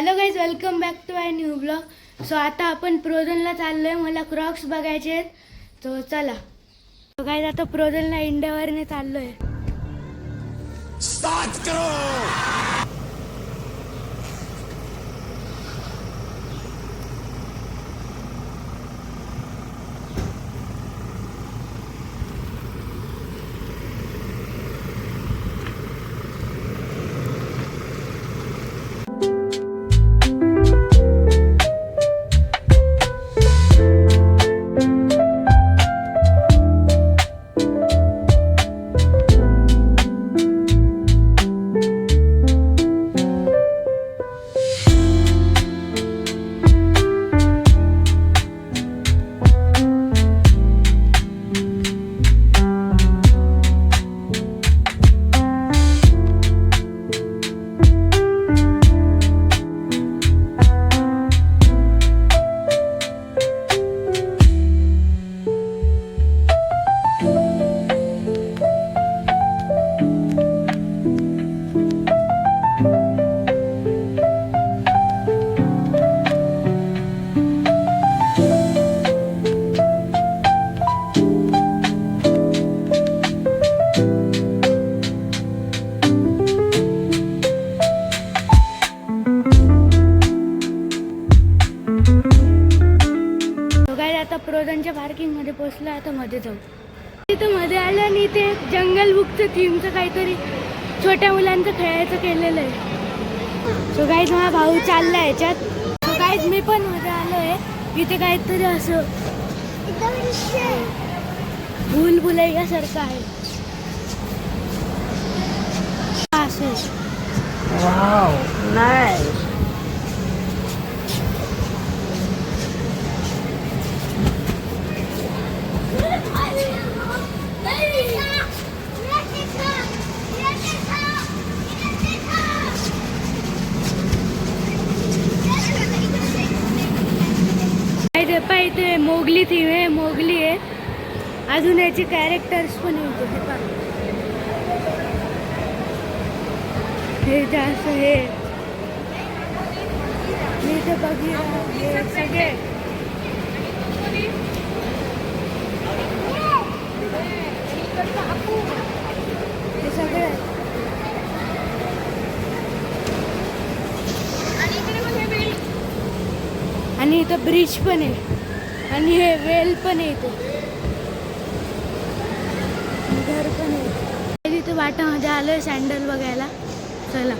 Hello guys, welcome back to my new blog. So आता आपण प्रोझनला चाललो आहे. मला क्रॉक्स बघायचे आहेत. तो चला. तो गाईज आता प्रोझनला इंडियावरने चाललो आहे. स्टार्ट करो. आता प्रोझनच्या पार्किंग मध्ये पोहोचलो. आता मध्ये जाऊ. तिथं मध्ये आलं आणि ते जंगल बुकचं थीमचं काहीतरी छोट्या मुलांचं खेळायचं केलेलं आहे. सो गाईज माझा भाऊ चालला याच्यात. सो गाईज मी पण मध्ये आलो आहे. इथे काहीतरी असं भूलभुलैयासारखं आहे. असं वाव नाईस. इथे मोगली थीम आहे. मोगली आहे. अजून याचे कॅरेक्टर्स पण येते. हे जास्त हे मी इथे बघितलं सगळे हे सगळे आणि इथं ब्रिज पण आहे आणि हे वेल पण आहे. इथे घर पण आहे. इथे वाटामध्ये आलोय सँडल बघायला. चला.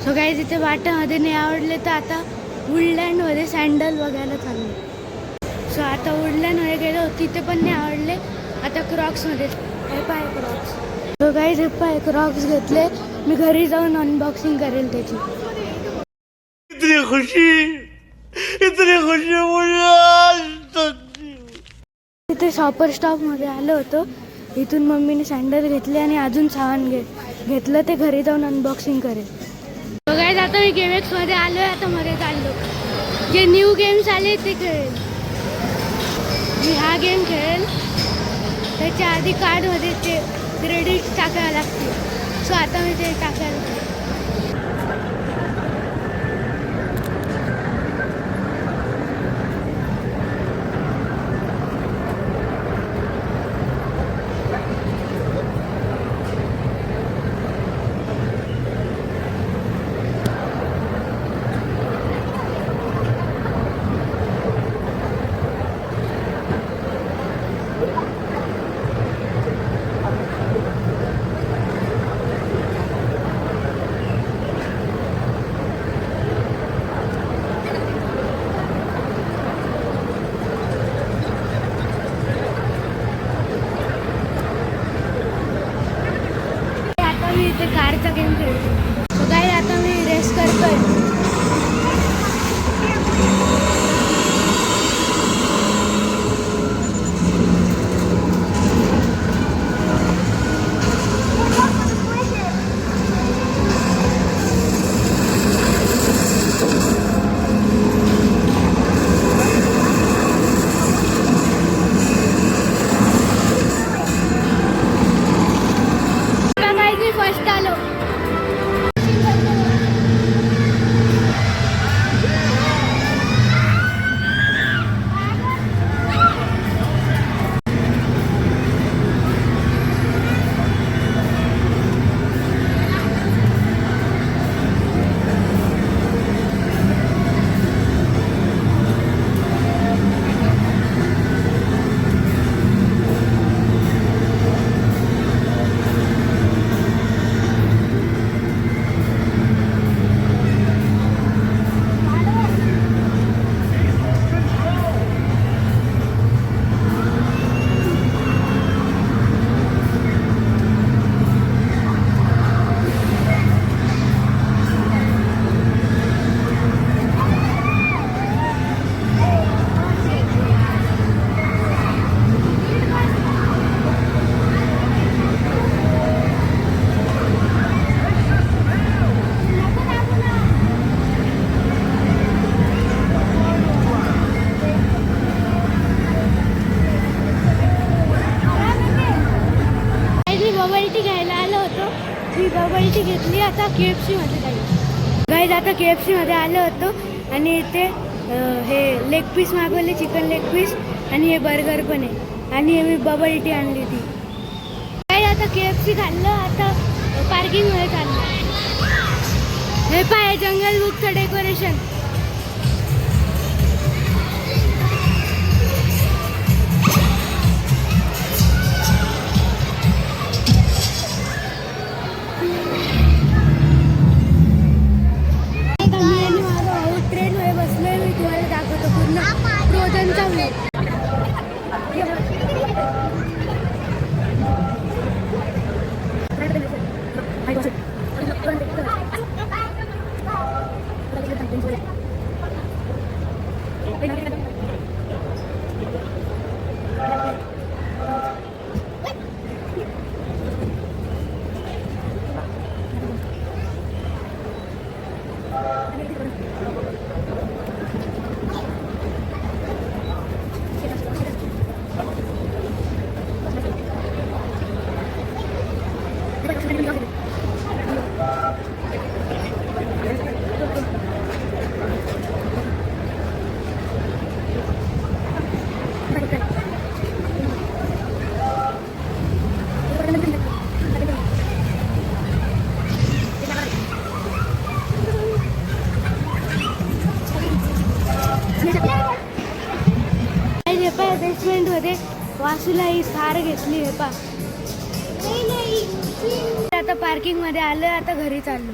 सो गाईज इथे वाटामध्ये नाही आवडले तर आता वुडलँडमध्ये सँडल बघायला चाललो. सो आता वुडलँडमध्ये गेलो, तिथे पण नाही आवडले. आता क्रॉक्समध्ये हे पाय क्रॉक्स. सो गाईज हे पाय क्रॉक्स घेतले. मी घरी जाऊन अनबॉक्सिंग करेल त्याची. इतनी खुशी तिथे शॉपर स्टॉप मध्ये आलो होतो. इथून मम्मीने सँडल घेतले आणि अजून सामान घेतलं. ते घरी जाऊन अनबॉक्सिंग करेल. बघायचं आता मी गेमेक्स मध्ये आलोय. आता मध्ये चाललो. जे न्यू गेम्स आले ते खेळेल. मी हा गेम खेळेल. त्याच्या आधी कार्डमध्ये ते क्रेडिट टाकायला लागते. सो आता मी ते टाकायला. कारचा गेम खेळतो. सो काय आता मी रेस करतोय. फर्स्ट आलो. ही बबल टी घेतली. आता KFC मध्ये जाईल. गाईज आता KFC मध्ये आलो होतो आणि इथे हे लेग पीस मागवले, चिकन लेग पीस, आणि हे बर्गर पण आहे, आणि हे मी बबल टी आणली ती. गाईज आता KFC खाल्लं. आता पार्किंग मध्ये चाललं. हे पाय जंगल बुकचं डेकोरेशन. ट्रेन मध्ये बसलोय. मी तुम्हाला दाखवतो पूर्ण फ्रोझनचा व्ह्यू. बेसमेंट मध्ये वासूला ही थार घेतली. हे पा आता पार्किंग मध्ये आलोय. आता घरी चाललो.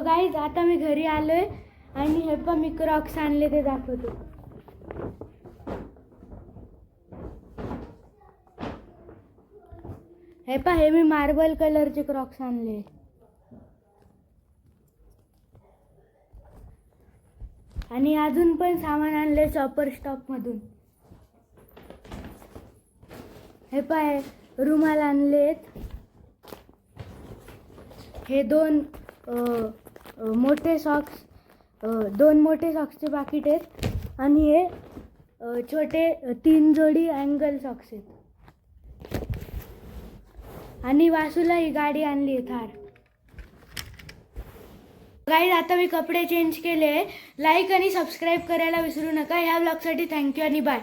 गाईज आता मी घरी आलोय आणि हे पण मी क्रॉक्स आणले ते दाखवतो. हे पहा, हे मी मार्बल कलरचे क्रॉक्स आणले. आणि अजून पण सामान आणले शॉपर स्टॉप मधून. हे पहा, रुमाल आणलेत. हे दोन मोठे सॉक्सचे पाकिट आहेत. आणि हे छोटे 3 जोडी अँगल सॉक्स आहेत. आणि वासूला ही गाडी आणली आहे थार. गाईज आता मी कपडे चेंज केले. लाईक आणि सबस्क्राईब करायला विसरू नका. ह्या ब्लॉगसाठी थँक्यू आणि बाय.